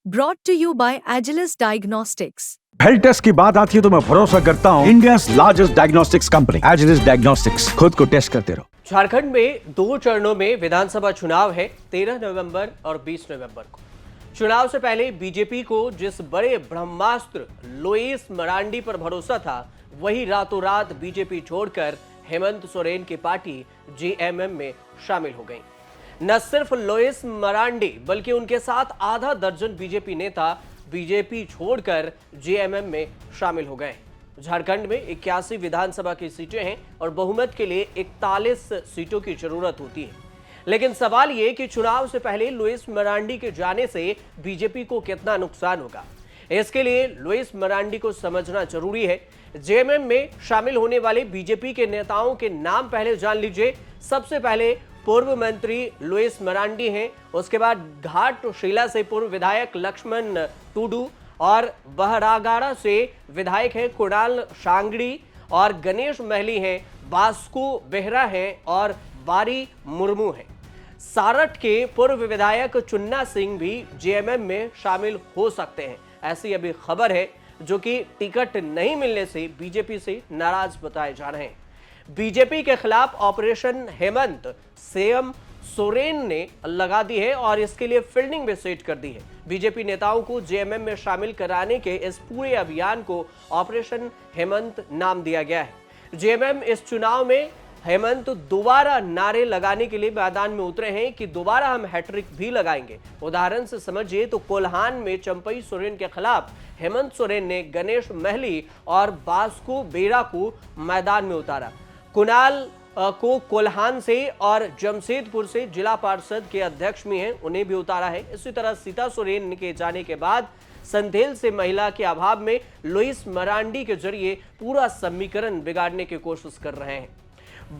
Brought to you by Agilus Diagnostics. Health test की बात आती है तो मैं भरोसा करता हूँ India's largest diagnostics company Agilus Diagnostics. खुद को टेस्ट करते रहो। झारखंड में 2 चरणों में विधानसभा चुनाव है, 13 नवंबर और 20 नवंबर को। चुनाव से पहले बीजेपी को जिस बड़े ब्रह्मास्त्र लुईस मरांडी पर भरोसा था, वही रातों रात बीजेपी छोड़कर हेमंत सोरेन की पार्टी जेएमएम में शामिल हो गई। न सिर्फ लुईस मरांडी बल्कि उनके साथ आधा दर्जन बीजेपी नेता बीजेपी छोड़कर जेएमएम में शामिल हो गए। झारखंड में 81 विधानसभा की सीटें हैं और बहुमत के लिए 41 सीटों की जरूरत होती है। लेकिन सवाल ये कि चुनाव से पहले लुईस मरांडी के जाने से बीजेपी को कितना नुकसान होगा, इसके लिए लुईस मरांडी को समझना जरूरी है। जेएमएम में शामिल होने वाले बीजेपी के नेताओं के नाम पहले जान लीजिए। सबसे पहले पूर्व मंत्री लुईस मरांडी हैं, उसके बाद घाटशिला से पूर्व विधायक लक्ष्मण टुडू और बहरागाड़ा से विधायक हैं कुणाल शांगड़ी और गणेश महली हैं, बास्को बेहरा हैं और बारी मुर्मू हैं। सारठ के पूर्व विधायक चुन्ना सिंह भी जेएमएम में शामिल हो सकते हैं, ऐसी अभी खबर है, जो कि टिकट नहीं मिलने से बीजेपी से नाराज बताए जा रहे हैं। बीजेपी के खिलाफ ऑपरेशन हेमंत सीएम सोरेन ने लगा दी है और इसके लिए फील्डिंग भी सेट कर दी है। बीजेपी नेताओं को जेएमएम में शामिल कराने के इस पूरे अभियान को ऑपरेशन हेमंत नाम दिया गया है। जेएमएम इस चुनाव में हेमंत दोबारा नारे लगाने के लिए मैदान में उतरे हैं कि दोबारा हम हैट्रिक भी लगाएंगे। उदाहरण से समझिए तो कोल्हान में चंपई सोरेन के खिलाफ हेमंत सोरेन ने गणेश महली और बास्को बेरा को मैदान में उतारा। कुणाल को कोल्हान से और जमशेदपुर से जिला पार्षद के अध्यक्ष भी हैं, उन्हें भी उतारा है। इसी तरह सीता सोरेन के जाने के बाद संथेल से महिला के अभाव में लुईस मरांडी के जरिए पूरा समीकरण बिगाड़ने की कोशिश कर रहे हैं।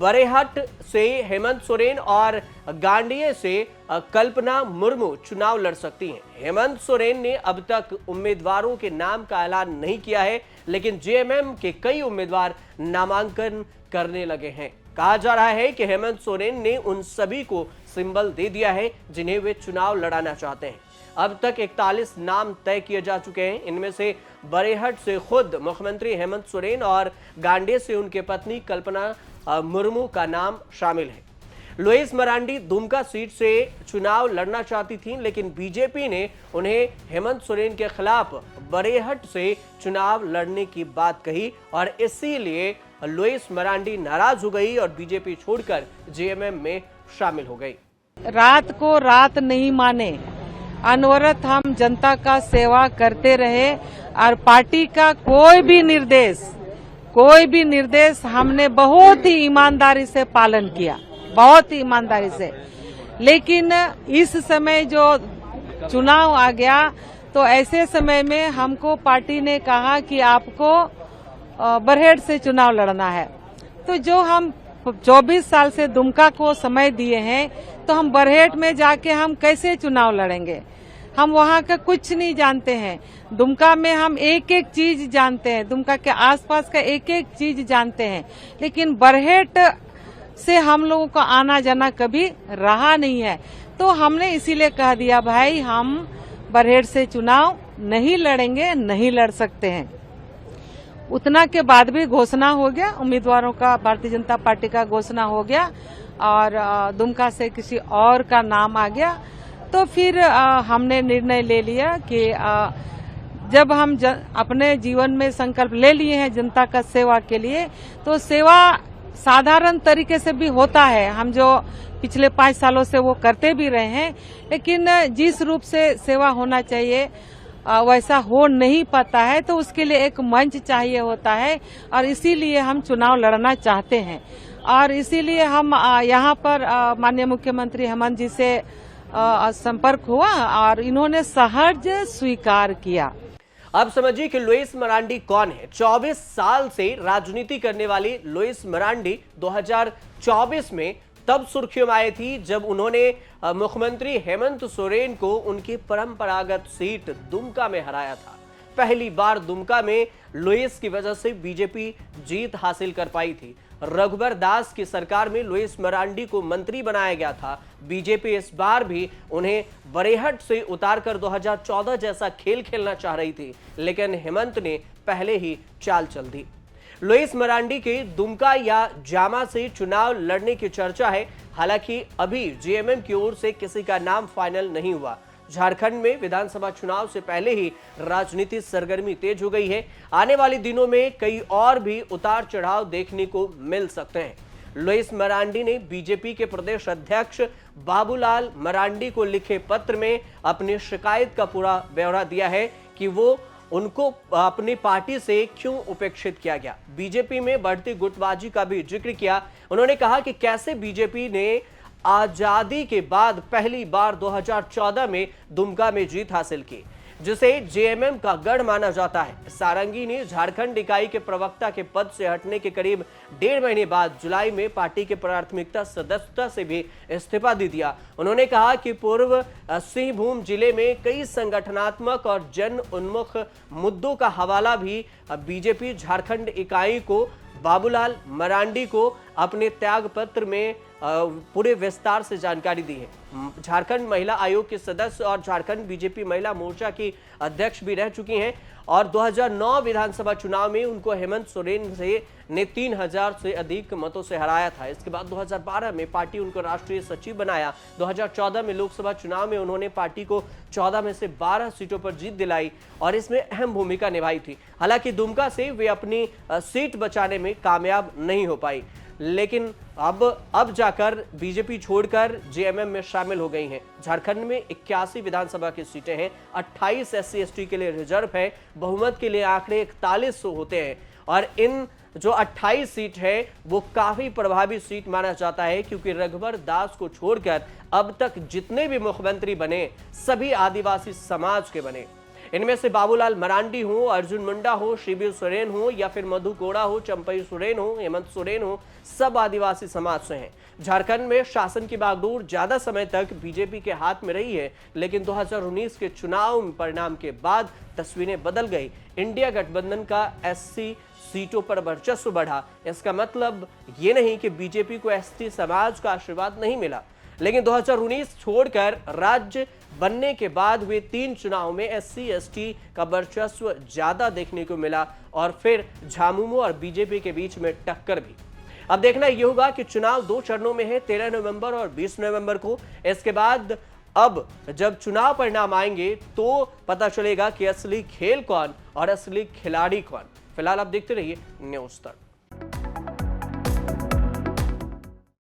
बरेहट से हेमंत सोरेन और गांडिये से कल्पना मुर्मू चुनाव लड़ सकती हैं। हेमंत सोरेन ने अब तक उम्मीदवारों के नाम का ऐलान नहीं किया है, लेकिन जेएमएम के कई उम्मीदवार नामांकन करने लगे हैं। कहा जा रहा है कि हेमंत सोरेन ने उन सभी को सिंबल दे दिया है जिन्हें वे चुनाव लड़ाना चाहते हैं। अब तक 41 नाम तय किए जा चुके हैं। इनमें से बरेहट से खुद मुख्यमंत्री हेमंत सोरेन और गांडे से उनके पत्नी कल्पना मुर्मू का नाम शामिल है। लुईस मरांडी दुमका सीट से चुनाव लड़ना चाहती थीं, लेकिन बीजेपी ने उन्हें हेमंत सोरेन के खिलाफ बरेहट से चुनाव लड़ने की बात कही और इसीलिए लुईस मरांडी नाराज हो गई और बीजेपी छोड़कर जेएमएम में शामिल हो गई। रात को रात नहीं माने, अनवरत हम जनता का सेवा करते रहे और पार्टी का कोई भी निर्देश हमने बहुत ही ईमानदारी से पालन किया, बहुत ही ईमानदारी से। लेकिन इस समय जो चुनाव आ गया तो ऐसे समय में हमको पार्टी ने कहा कि आपको बरहेट से चुनाव लड़ना है। तो जो हम 24 साल से दुमका को समय दिए हैं, तो हम बरहेट में जाके हम कैसे चुनाव लड़ेंगे? हम वहाँ का कुछ नहीं जानते हैं। दुमका में हम एक एक चीज जानते हैं, दुमका के आसपास का एक एक चीज जानते हैं, लेकिन बरहेट से हम लोगों का आना जाना कभी रहा नहीं है। तो हमने इसीलिए कह दिया, भाई हम बरहेट से चुनाव नहीं लड़ेंगे, नहीं लड़ सकते हैं। उतना के बाद भी घोषणा हो गया उम्मीदवारों का, भारतीय जनता पार्टी का घोषणा हो गया और दुमका से किसी और का नाम आ गया। तो फिर हमने निर्णय ले लिया कि जब हम अपने जीवन में संकल्प ले लिए हैं जनता का सेवा के लिए, तो सेवा साधारण तरीके से भी होता है। हम जो पिछले 5 सालों से वो करते भी रहे हैं, लेकिन जिस रूप से सेवा होना चाहिए वैसा हो नहीं पाता है। तो उसके लिए एक मंच चाहिए होता है और इसीलिए हम चुनाव लड़ना चाहते हैं। और इसीलिए हम यहाँ पर माननीय मुख्यमंत्री हेमंत जी से संपर्क हुआ और इन्होंने सहज स्वीकार किया। अब समझिए कि लुईस मरांडी कौन है। 24 साल से राजनीति करने वाली लुईस मरांडी 2024 में तब सुर्खियों में आई थी जब उन्होंने मुख्यमंत्री हेमंत सोरेन को उनकी परंपरागत सीट दुमका में हराया था। पहली बार दुमका में लुईस की वजह से बीजेपी जीत हासिल कर पाई थी। रघुबर दास की सरकार में लुईस मरांडी को मंत्री बनाया गया था। बीजेपी इस बार भी उन्हें बरेहट से उतारकर 2014 जैसा खेल खेलना चाह रही थी, लेकिन हेमंत ने पहले ही चाल चल दी। लुईस मरांडी के दुमका या जामा से चुनाव लड़ने की चर्चा है। हालांकि अभी जेएमएम की ओर से किसी का नाम फाइनल नहीं हुआ। झारखंड में विधानसभा चुनाव से पहले ही राजनीतिक सरगर्मी तेज हो गई है। आने वाले दिनों में कई और भी उतार चढ़ाव देखने को मिल सकते हैं। लुईस मरांडी ने बीजेपी के प्रदेश अध्यक्ष बाबूलाल मरांडी को लिखे पत्र में अपनी शिकायत का पूरा ब्यौरा दिया है कि वो उनको अपनी पार्टी से क्यों उपेक्षित किया गया। बीजेपी में बढ़ती गुटबाजी का भी जिक्र किया। उन्होंने कहा कि कैसे बीजेपी ने आजादी के बाद पहली बार 2014 में दुमका में जीत हासिल की, जिसे जेएमएम का गढ़ माना जाता है। सारंगी ने झारखंड इकाई के प्रवक्ता के पद से हटने के करीब 1.5 महीने बाद जुलाई में पार्टी के प्राथमिकता सदस्यता से भी इस्तीफा दे दिया। उन्होंने कहा कि पूर्व सिंहभूम जिले में कई संगठनात्मक और जन उन्मुख मुद्दों का हवाला भी बीजेपी झारखंड इकाई को बाबूलाल मरांडी को अपने त्याग पत्र में पूरे विस्तार से जानकारी दी है। झारखंड महिला आयोग के सदस्य और झारखंड बीजेपी महिला मोर्चा की अध्यक्ष भी रह चुकी हैं और 2009 विधानसभा चुनाव में उनको हेमंत सोरेन ने 3000 से अधिक मतों से हराया था। इसके बाद 2012 में पार्टी उनको राष्ट्रीय सचिव बनाया। 2014 में लोकसभा चुनाव में उन्होंने पार्टी को 14 में से 12 सीटों पर जीत दिलाई और इसमें अहम भूमिका निभाई थी। हालांकि दुमका से वे अपनी सीट बचाने में कामयाब नहीं हो पाई, लेकिन अब जाकर बीजेपी छोड़कर जेएमएम में शामिल हो गई हैं। झारखंड में 81 विधानसभा की सीटें हैं, 28 एससी एसटी के लिए रिजर्व है। बहुमत के लिए आंकड़े 4100 होते हैं और इन जो 28 सीट है वो काफी प्रभावी सीट माना जाता है, क्योंकि रघुबर दास को छोड़कर अब तक जितने भी मुख्यमंत्री बने सभी आदिवासी समाज के बने। इनमें से बाबूलाल मरांडी हो, अर्जुन मुंडा हो, शिबिर सोरेन हो या फिर मधु कोड़ा हो, चंपई सोरेन हो, हेमंत सोरेन हो, सब आदिवासी समाज से हैं। झारखंड में शासन की बागडोर ज्यादा समय तक बीजेपी के हाथ में रही है, लेकिन 2019 के चुनाव परिणाम के बाद तस्वीरें बदल गई। इंडिया गठबंधन का एससी सीटों पर वर्चस्व बढ़ा। इसका मतलब ये नहीं कि बीजेपी को एसटी समाज का आशीर्वाद नहीं मिला, लेकिन 2019 छोड़कर राज्य बनने के बाद हुए 3 चुनाव में एससी एसटी का वर्चस्व ज्यादा देखने को मिला और फिर झामुमो और बीजेपी के बीच में टक्कर भी। अब देखना यह होगा कि चुनाव 2 चरणों में है, 13 नवंबर और 20 नवंबर को। इसके बाद अब जब चुनाव परिणाम आएंगे तो पता चलेगा कि असली खेल कौन और असली खिलाड़ी कौन। फिलहाल आप देखते रहिए न्यूज़ तक।